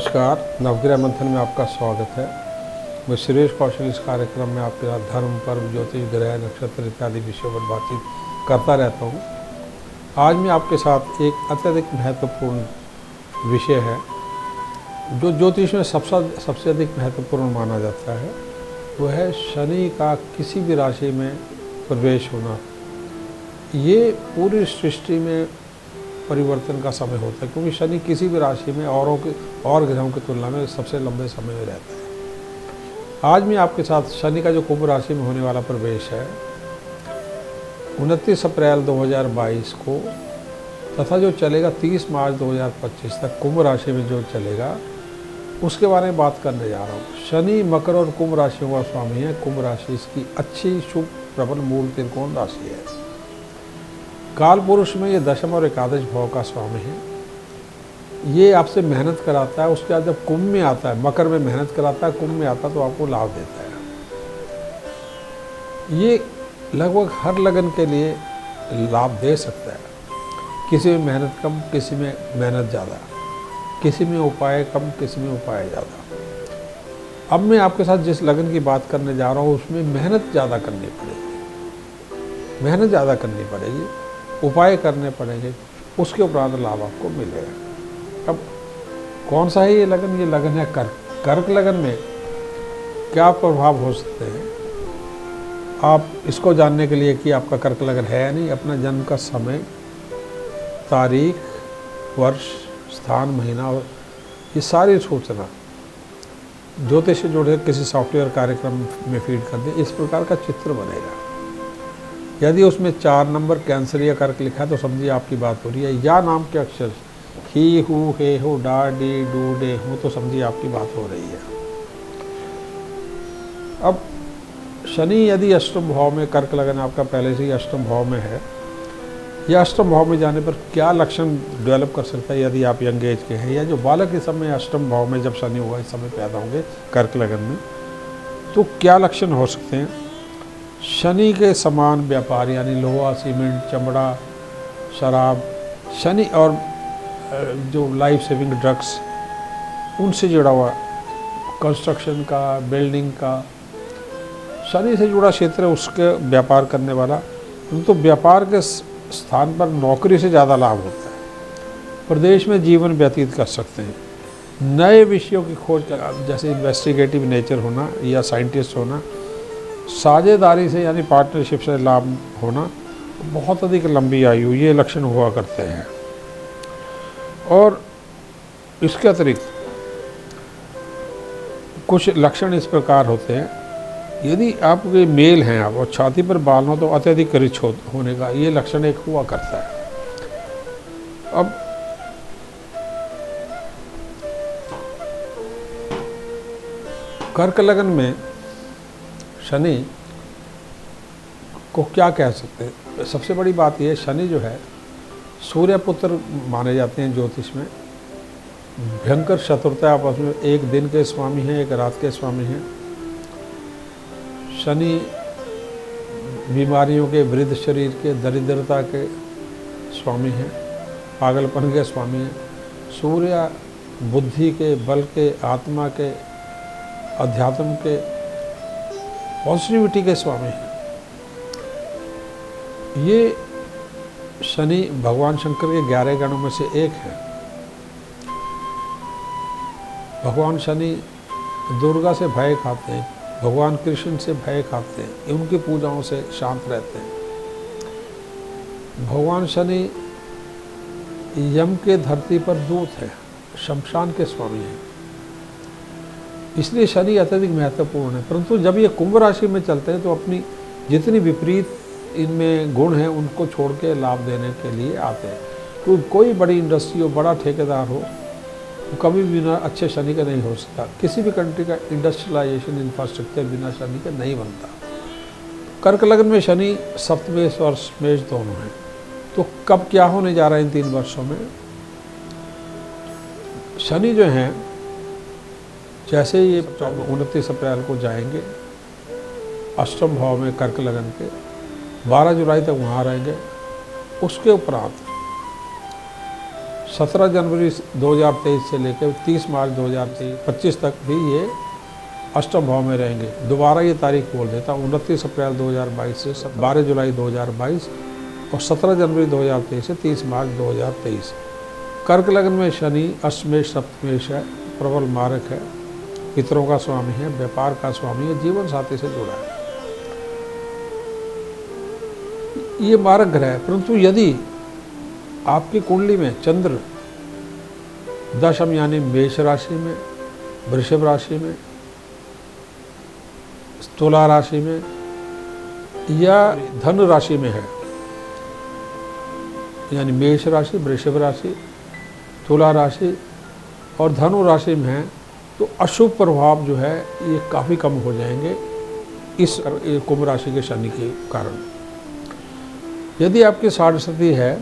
नमस्कार, नवग्रह मंथन में आपका स्वागत है। मैं सुरेश कौशल इस कार्यक्रम में आपके साथ धर्म, पर्व, ज्योतिष, ग्रह, नक्षत्र इत्यादि विषयों पर बातचीत करता रहता हूँ। आज मैं आपके साथ एक अत्यधिक महत्वपूर्ण विषय है जो ज्योतिष में सबसे अधिक महत्वपूर्ण माना जाता है, वो है शनि का किसी भी राशि में प्रवेश होना। ये पूरी सृष्टि में परिवर्तन का समय होता है, क्योंकि शनि किसी भी राशि में और ग्रहों की तुलना में सबसे लंबे समय में रहता है। आज मैं आपके साथ शनि का जो कुंभ राशि में होने वाला प्रवेश है 29 अप्रैल 2022 को तथा जो चलेगा 30 मार्च 2025 तक कुंभ राशि में जो चलेगा उसके बारे में बात करने जा रहा हूँ। शनि मकर और कुंभ राशियों का स्वामी है। कुंभ राशि इसकी अच्छी, शुभ, प्रबल, मूल त्रिकोण राशि है। काल पुरुष में ये दशम और एकादश भाव का स्वामी है। ये आपसे मेहनत कराता है, उसके बाद जब कुंभ में आता है, मकर में मेहनत कराता है, कुंभ में आता है तो आपको लाभ देता है। ये लगभग हर लगन के लिए लाभ दे सकता है। किसी में मेहनत कम, किसी में मेहनत ज़्यादा, किसी में उपाय कम, किसी में उपाय ज़्यादा। अब मैं आपके साथ जिस लगन की बात करने जा रहा हूँ उसमें मेहनत ज़्यादा करनी पड़ेगी, उपाय करने पड़ेंगे, उसके उपरांत लाभ आपको मिलेगा। अब कौन सा है ये लगन? ये लगन है कर्क लगन में क्या प्रभाव हो सकते हैं, आप इसको जानने के लिए कि आपका कर्क लगन है या नहीं, अपना जन्म का समय, तारीख, वर्ष, स्थान, महीना और ये सारी सूचना ज्योतिष से जुड़े किसी सॉफ्टवेयर कार्यक्रम में फीड कर दें। इस प्रकार का चित्र बनेगा। यदि उसमें 4 नंबर कैंसर या कर्क लिखा है तो समझिए आपकी बात हो रही है। या नाम के अक्षर ही, हु, हे, हो, डा, डी, डू, डे हो तो समझिए आपकी बात हो रही है। अब शनि यदि अष्टम भाव में, कर्क लगन आपका पहले से ही अष्टम भाव में है, या अष्टम भाव में जाने पर क्या लक्षण डेवलप कर सकता है यदि आप यंग एज के हैं, या जो बालक इस समय अष्टम भाव में जब शनि होगा इस समय पैदा होंगे कर्क लगन में, तो क्या लक्षण हो सकते हैं? शनि के समान व्यापार यानी लोहा, सीमेंट, चमड़ा, शराब, शनि और जो लाइफ सेविंग ड्रग्स उनसे जुड़ा हुआ, कंस्ट्रक्शन का, बिल्डिंग का, शनि से जुड़ा क्षेत्र है उसके व्यापार करने वाला, तो व्यापार के स्थान पर नौकरी से ज़्यादा लाभ होता है। प्रदेश में जीवन व्यतीत कर सकते हैं। नए विषयों की खोज कर, जैसे इन्वेस्टिगेटिव नेचर होना या साइंटिस्ट होना, साझेदारी से यानी पार्टनरशिप से लाभ होना, बहुत अधिक लंबी आयु, ये लक्षण हुआ करते हैं। और इसके अतिरिक्त कुछ लक्षण इस प्रकार होते हैं। यदि आपके मेल हैं आप और छाती पर बाल हो तो अत्यधिक रिच होने का ये लक्षण एक हुआ करता है। अब कर्क लगन में शनि को क्या कह सकते हैं? सबसे बड़ी बात यह, शनि जो है सूर्य पुत्र माने जाते हैं ज्योतिष में। भयंकर शत्रुता आपस में, एक दिन के स्वामी हैं, एक रात के स्वामी हैं। शनि बीमारियों के, वृद्ध शरीर के, दरिद्रता के स्वामी हैं, पागलपन के स्वामी हैं। सूर्य बुद्धि के, बल के, आत्मा के, अध्यात्म के, पॉजिटिविटी के स्वामी हैं। ये शनि भगवान शंकर के 11 गणों में से एक है। भगवान शनि दुर्गा से भय खाते हैं, भगवान कृष्ण से भय खाते हैं, उनकी पूजाओं से शांत रहते हैं। भगवान शनि यम के धरती पर दूत है, शमशान के स्वामी हैं। इसलिए शनि अत्यधिक महत्वपूर्ण है। परंतु जब ये कुंभ राशि में चलते हैं तो अपनी जितनी विपरीत इनमें गुण हैं उनको छोड़ के लाभ देने के लिए आते हैं। क्योंकि कोई बड़ी इंडस्ट्री हो, बड़ा ठेकेदार हो, तो कभी भी बिना अच्छे शनि का नहीं हो सकता। किसी भी कंट्री का इंडस्ट्रियलाइजेशन, इंफ्रास्ट्रक्चर बिना शनि के नहीं बनता। कर्क लगन में शनि सप्तमेश और मेष दोनों हैं। तो कब क्या होने जा रहा है इन 3 वर्षों में? शनि जो हैं जैसे ये 29 अप्रैल को जाएंगे अष्टम भाव में कर्क लगन के, 12 जुलाई तक वहाँ रहेंगे। उसके उपरांत 17 जनवरी 2023 से लेकर 30 मार्च 2025 तक भी ये अष्टम भाव में रहेंगे। दोबारा ये तारीख बोल देता हूँ, 29 अप्रैल 2022 से 12 जुलाई 2022 और 17 जनवरी 2023 से 30 मार्च 2023। कर्क लग्न में शनि अष्टमेश सप्तमेश है, प्रबल मारक है, पितरों का स्वामी है, व्यापार का स्वामी है, जीवन साथी से जुड़ा है। ये मारक ग्रह है, परंतु यदि आपकी कुंडली में चंद्र दशम यानी मेष राशि में, वृषभ राशि में, तुला राशि में या धन राशि में है, यानी मेष राशि, वृषभ राशि, तुला राशि और धनु राशि में है, तो अशुभ प्रभाव जो है ये काफ़ी कम हो जाएंगे इस कुंभ राशि के शनि के कारण। यदि आपकी साढ़े है,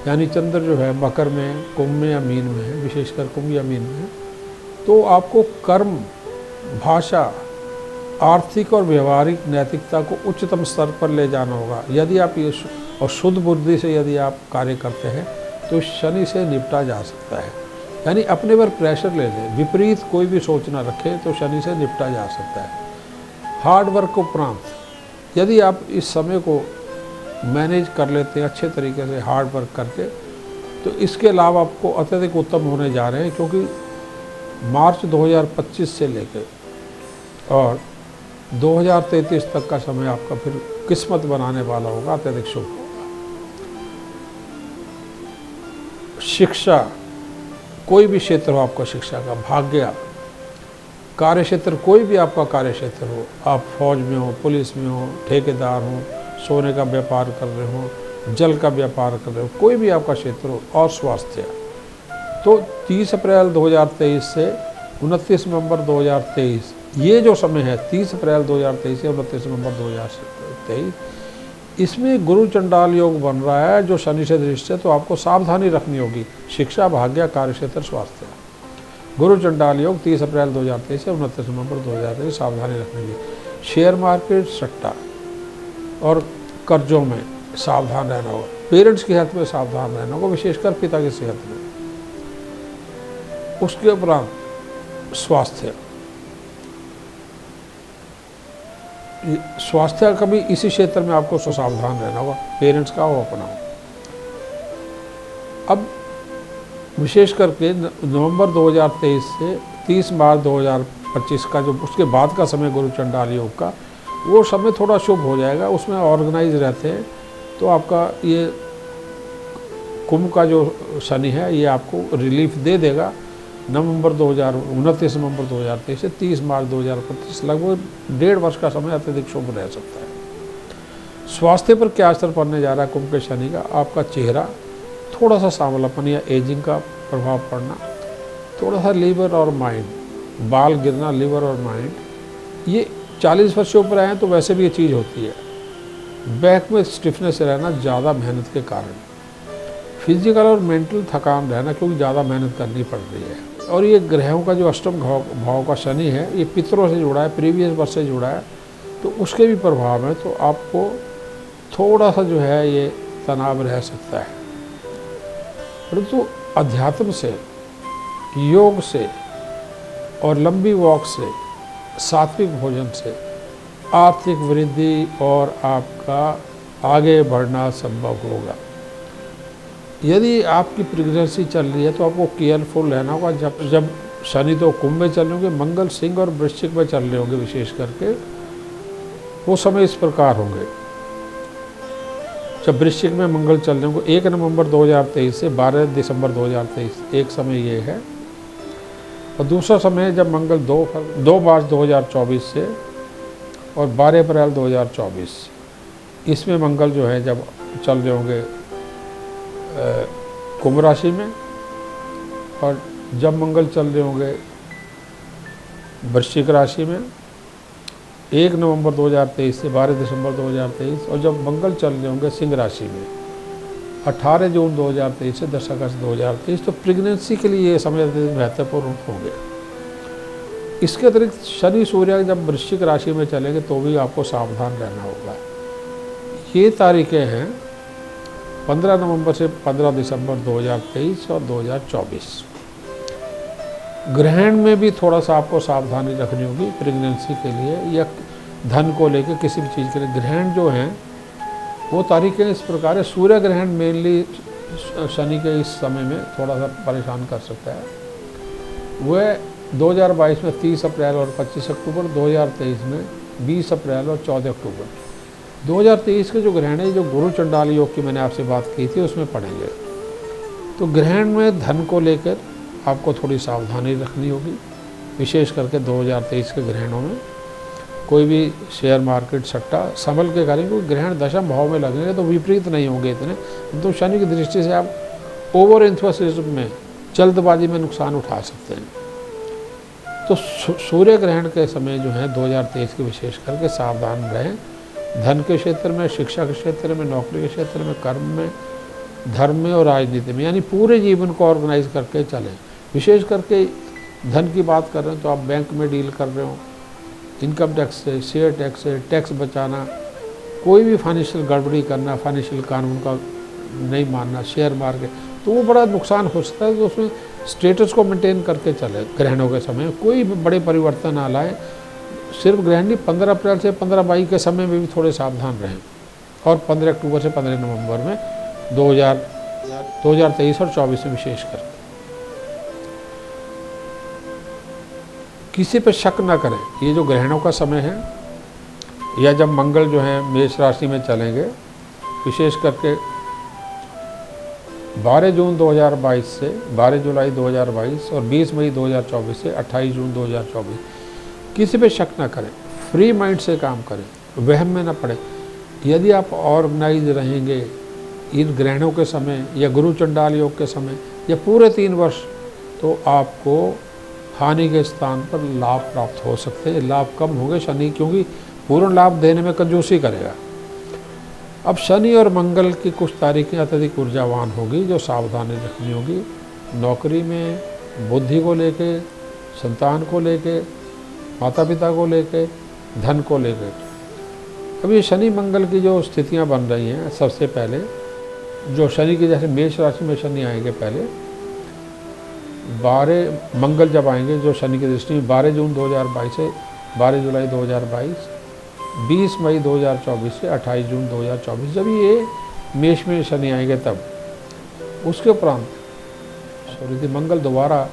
यानी चंद्र जो है मकर में, कुंभ में या मीन में है, विशेषकर कुंभ या मीन में, तो आपको कर्म, भाषा, आर्थिक और व्यवहारिक नैतिकता को उच्चतम स्तर पर ले जाना होगा। यदि आप ये और शुद्ध बुद्धि से यदि आप कार्य करते हैं तो शनि से निपटा जा सकता है। यानी अपने पर प्रेशर ले लें, विपरीत कोई भी सोच ना रखें तो शनि से निपटा जा सकता है। हार्ड वर्क उपरांत यदि आप इस समय को मैनेज कर लेते हैं अच्छे तरीके से हार्ड वर्क करके, तो इसके लाभ आपको अत्यधिक उत्तम होने जा रहे हैं, क्योंकि मार्च 2025 से लेकर और 2033 तक का समय आपका फिर किस्मत बनाने वाला होगा, अत्यधिक शुभ होगा। शिक्षा, कोई भी क्षेत्र हो आपका शिक्षा का, भाग्य, कार्य क्षेत्र, कोई भी आपका कार्य क्षेत्र हो, आप फौज में हो, पुलिस में हो, ठेकेदार हो, सोने का व्यापार कर रहे हो, जल का व्यापार कर रहे हो, कोई भी आपका क्षेत्र हो, और स्वास्थ्य, तो 30 अप्रैल 2023 से 29 नवंबर 2023 ये जो समय है, 30 अप्रैल 2023 से 29 नवंबर 2023, इसमें गुरु चंडाल योग बन रहा है जो शनि से दृष्टि है, तो आपको सावधानी रखनी होगी। शिक्षा, भाग्य, कार्य क्षेत्र, स्वास्थ्य, गुरु चंडाल योग 30 अप्रैल 2023 से 29 नवंबर 2023 सावधानी रखनी होगी। शेयर मार्केट, सट्टा और कर्जों में सावधान रहना होगा। पेरेंट्स की हेल्थ में सावधान रहना होगा, विशेषकर पिता की सेहत में। उसके उपरांत स्वास्थ्य, स्वास्थ्य का भी इसी क्षेत्र में आपको सावधान रहना होगा, पेरेंट्स का हो, अपना हो। अब विशेष करके नवंबर 2023 से 30 मार्च 2025 का जो उसके बाद का समय गुरु चंडाल योग का, वो समय थोड़ा शुभ हो जाएगा, उसमें ऑर्गेनाइज रहते हैं, तो आपका ये कुंभ का जो शनि है ये आपको रिलीफ दे देगा। 29 नवंबर 2023 से 30 मार्च 2025 लगभग 1.5 वर्ष का समय अत्यधिक शुभ रह सकता है। स्वास्थ्य पर क्या असर पड़ने जा रहा है कुंभ के शनि का? आपका चेहरा, थोड़ा सा सांवलापन या एजिंग का प्रभाव पड़ना, थोड़ा सा लीवर और माइंड, बाल गिरना, लीवर और माइंड, ये 40 वर्ष से ऊपर आए हैं तो वैसे भी ये चीज़ होती है। बैक में स्टिफनेस रहना ज़्यादा मेहनत के कारण, फिजिकल और मेंटल थकान रहना क्योंकि ज़्यादा मेहनत करनी पड़ रही है। और ये ग्रहों का जो अष्टम भाव का शनि है ये पितरों से जुड़ा है, प्रीवियस वर्ष से जुड़ा है, तो उसके भी प्रभाव है, तो आपको थोड़ा सा जो है ये तनाव रह सकता है। परंतु अध्यात्म से, योग से और लंबी वॉक से, सात्विक भोजन से आर्थिक वृद्धि और आपका आगे बढ़ना संभव होगा। यदि आपकी प्रेगनेंसी चल रही है तो आपको केयरफुल रहना होगा। जब शनि तो कुंभ में चल रहे होंगे, मंगल सिंह और वृश्चिक में चल रहे होंगे, विशेष करके वो समय इस प्रकार होंगे। जब वृश्चिक में मंगल चल रहे होंगे 1 नवंबर 2023 से 12 दिसंबर 2023, एक समय ये है। और दूसरा समय जब मंगल 2 मार्च 2024 से और 12 अप्रैल 2024, इसमें मंगल जो है जब चल रहे होंगे कुंभ राशि में, और जब मंगल चल रहे होंगे वृश्चिक राशि में 1 नवंबर 2023 से 12 दिसंबर 2023, और जब मंगल चल रहे होंगे सिंह राशि में 18 जून 2023 से 10 अगस्त 2023, तो प्रेगनेंसी के लिए ये समय महत्वपूर्ण होंगे। इसके अतिरिक्त शनि सूर्य जब वृश्चिक राशि में चलेंगे तो भी आपको सावधान रहना होगा। ये तारीखें हैं 15 नवंबर से 15 दिसंबर 2023 और 2024। ग्रहण में भी थोड़ा सा आपको सावधानी रखनी होगी प्रेगनेंसी के लिए या धन को लेकर किसी भी चीज़ के लिए। ग्रहण जो हैं वो तारीखें इस प्रकार है। सूर्य ग्रहण मेनली शनि के इस समय में थोड़ा सा परेशान कर सकता है। वह 2022 में 30 अप्रैल और 25 अक्टूबर, 2023 में 20 अप्रैल और 14 अक्टूबर। 2023 के जो ग्रहण है, जो गुरु चंडाल योग की मैंने आपसे बात की थी, उसमें पड़ेंगे। तो ग्रहण में धन को लेकर आपको थोड़ी सावधानी रखनी होगी, विशेष करके 2023 के ग्रहणों में। कोई भी शेयर मार्केट सट्टा संभल के करेंगे, क्योंकि ग्रहण दशम भाव में लगेंगे तो विपरीत नहीं होंगे इतने। तो शनि की दृष्टि से आप ओवर एंथुसियाज्म में, जल्दबाजी में नुकसान उठा सकते हैं। तो सूर्य ग्रहण के समय जो है 2023 के विशेष करके सावधान रहें। धन के क्षेत्र में, शिक्षा के क्षेत्र में, नौकरी के क्षेत्र में, कर्म में, धर्म में और राजनीति में, यानी पूरे जीवन को ऑर्गेनाइज करके चलें। विशेष करके धन की बात कर रहे हैं तो आप बैंक में डील कर रहे हो, इनकम टैक्स से, शेयर टैक्स से, टैक्स बचाना, कोई भी फाइनेंशियल गड़बड़ी करना, फाइनेंशियल कानून का नहीं मानना, शेयर मार्केट, तो वो बड़ा नुकसान हो सकता है। तो उसमें स्टेटस को मेंटेन करके चले। ग्रहणों के समय कोई भी बड़े परिवर्तन ना लाए। सिर्फ ग्रहण नहीं, 15 अप्रैल से 15 मई के समय में भी थोड़े सावधान रहें, और 15 अक्टूबर से 15 नवंबर में 2023 और 24 में विशेष कर किसी पर शक ना करें। ये जो ग्रहणों का समय है, या जब मंगल जो है मेष राशि में चलेंगे, विशेष करके 12 जून 2022 से 12 जुलाई 2022 और 20 मई 2024 से 28 जून 2024, किसी पे शक ना करें, फ्री माइंड से काम करें, वहम में ना पड़े। यदि आप ऑर्गेनाइज रहेंगे इन ग्रहणों के समय या गुरु चंडाल योग के समय या पूरे 3 वर्ष, तो आपको हानि के स्थान पर लाभ प्राप्त हो सकते हैं। लाभ कम होंगे शनि, क्योंकि पूर्ण लाभ देने में कंजूसी करेगा। अब शनि और मंगल की कुछ तारीखें अत्यधिक ऊर्जावान होगी, जो सावधानी रखनी होगी। नौकरी में बुद्धि को लेके, संतान को लेके, माता पिता को लेके, धन को लेके। अब ये शनि मंगल की जो स्थितियां बन रही हैं, सबसे पहले जो शनि की, जैसे मेष राशि में शनि आएंगे, पहले 12 मंगल जब आएंगे जो शनि की दृष्टि में 12 जून 2022 से 12 जुलाई 2022, 20 मई 2024 से 28 जून 2024, जब ये मेष में शनि आएंगे तब। उसके उपरांत मंगल दोबारा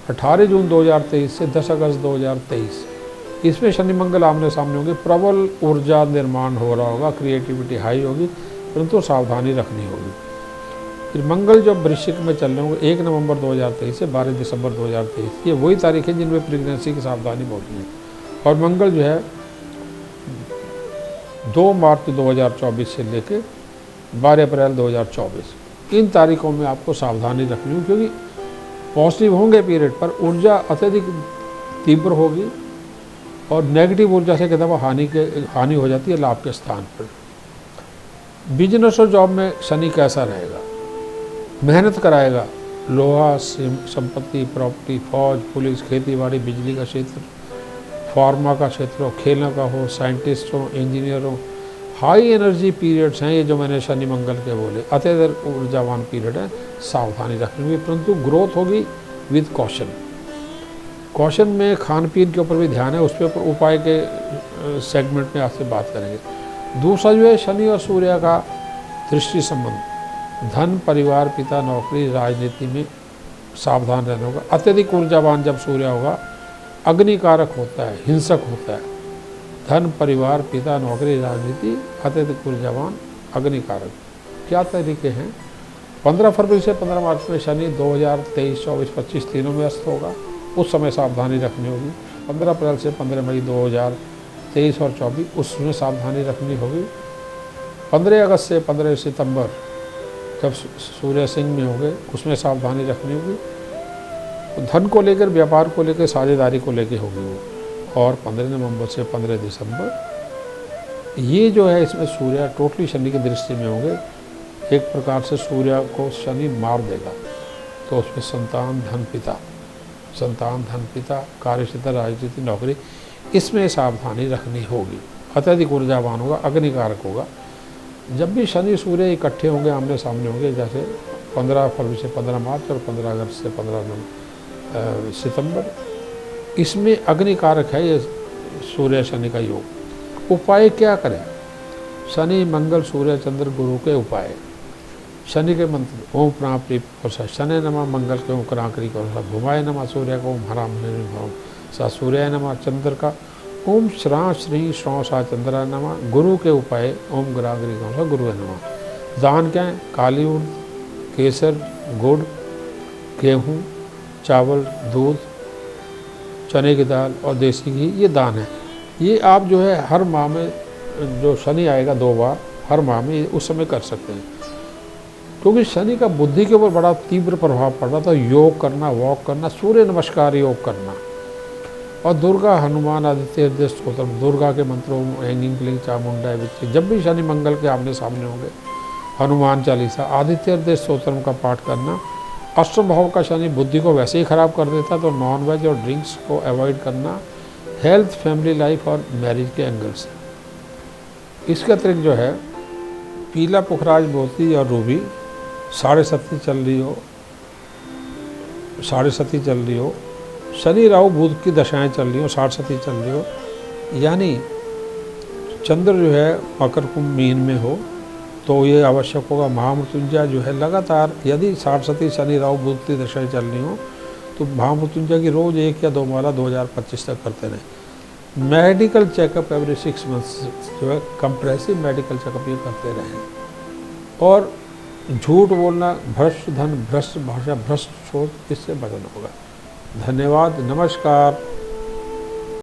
18 जून 2023 से 10 अगस्त 2023, इसमें शनि मंगल आमने सामने होंगे। प्रबल ऊर्जा निर्माण हो रहा होगा, क्रिएटिविटी हाई होगी, परंतु सावधानी रखनी होगी। फिर मंगल जब वृश्चिक में चल रहे होंगे 1 नवंबर 2023 से 12 दिसंबर 2023, ये वही तारीखें जिनमें प्रेगनेंसी की सावधानी बहुत है। और मंगल जो है 2 मार्च 2024 से लेकर 12 अप्रैल 2024, इन तारीखों में आपको सावधानी रखनी होगी, क्योंकि पॉजिटिव होंगे पीरियड पर ऊर्जा अत्यधिक तीव्र होगी और नेगेटिव ऊर्जा से कहता है हानि हो जाती है लाभ के स्थान पर। बिजनेस और जॉब में शनि कैसा रहेगा? मेहनत कराएगा। लोहा, संपत्ति, प्रॉपर्टी, फौज, पुलिस, खेतीबाड़ी, बिजली का क्षेत्र, फार्मा का क्षेत्र हो, खेलों का हो, साइंटिस्ट हो, इंजीनियर हो, हाई एनर्जी पीरियड्स हैं ये जो मैंने शनि मंगल के बोले, अत्यधिक ऊर्जावान पीरियड है। सावधानी रखनी होगी, परंतु ग्रोथ होगी विद कॉशन। कॉशन में खान पीन के ऊपर भी ध्यान है, उस पर उपाय के सेगमेंट में आपसे बात करेंगे। दूसरा जो है शनि और सूर्य का दृष्टि संबंध, धन, परिवार, पिता, नौकरी, राजनीति में सावधान रहना होगा। अत्यधिक ऊर्जावान जब सूर्य होगा, अग्निकारक होता है, हिंसक होता है। धन, परिवार, पिता, नौकरी, राजनीति, अत्यधिक ऊर्जावान, अग्निकारक। क्या तरीके हैं? 15 फरवरी से 15 मार्च में शनि 2023, 24, 25 तीनों में अस्त होगा, उस समय सावधानी रखनी होगी। 15 अप्रैल से 15 मई 2023 और 24, उसमें सावधानी रखनी होगी। 15 अगस्त से 15 सितंबर जब सूर्य सिंह में होंगे, उसमें सावधानी रखनी होगी। धन को लेकर, व्यापार को लेकर, साझेदारी को लेकर होगी वो। और 15 नवंबर से 15 दिसंबर ये जो है, इसमें सूर्य टोटली शनि की दृष्टि में होंगे। एक प्रकार से सूर्य को शनि मार देगा। तो उसमें संतान, धन, पिता, कार्यक्षेत्र, राजनीति, नौकरी, इसमें सावधानी रखनी होगी। अत्यधिक ऊर्जावान होगा, अग्निकारक होगा। जब भी शनि सूर्य इकट्ठे होंगे, आमने सामने होंगे, जैसे 15 फरवरी से 15 मार्च और 15 अगस्त से 15 सितंबर, इसमें अग्नि कारक है ये सूर्य शनि का योग। उपाय क्या करें? शनि मंगल सूर्य चंद्र गुरु के उपाय। शनि के मंत्र ओम प्राण प्रीप शनि नमः, मंगल के ओम करांकरी को भुमाय नमः, सूर्य को ओम हराम भव सा सूर्य नमः, चंद्र का ओम श्रा श्री श्रौ सा चंद्रा नमः, गुरु के उपाय ओम गरागरी को गुरु नमः। दान क्या है? काली उर्द, केसर, गुड़, गेहूँ, चावल, दूध, चने की दाल और देसी घी, ये दान है। ये आप जो है हर माह में, जो शनि आएगा 2 बार हर माह में, उस समय कर सकते हैं। क्योंकि शनि का बुद्धि के ऊपर बड़ा तीव्र प्रभाव पड़ रहा था। योग करना, वॉक करना, सूर्य नमस्कार योग करना, और दुर्गा हनुमान आदित्य हृदय स्तोत्र, दुर्गा के मंत्रों हैंगिंग क्लिंग चामुंडा विच, जब भी शनि मंगल के आमने सामने होंगे, हनुमान चालीसा, आदित्य हृदय स्तोत्र का पाठ करना। अष्टम भाव का शनि बुद्धि को वैसे ही खराब कर देता, तो नॉन वेज और ड्रिंक्स को अवॉइड करना। हेल्थ, फैमिली लाइफ और मैरिज के एंगल से। इसके अतिरिक्त जो है पीला पुखराज मोती और रूबी, 7.5 चल रही हो, 7.5 चल रही हो, शनि राहु बुध की दशाएं चल रही हो, 7.5 चल रही हो, यानी चंद्र जो है मकर कुंभ मीन में हो, तो ये आवश्यक होगा। महामृत्युंजय जो है लगातार, यदि 7.5 शनि राहु बुध की दशाएं चल रही हो, तो महामृत्युंजय की रोज़ 1 या 2 माला 2025 तक करते रहें। मेडिकल चेकअप एवरी 6 मंथ्स जो है कंप्रेसिव मेडिकल चेकअप ये करते रहें। और झूठ बोलना, भ्रष्ट धन, भ्रष्ट भाषा, भ्रष्ट सोच, इससे बचना होगा। धन्यवाद, नमस्कार।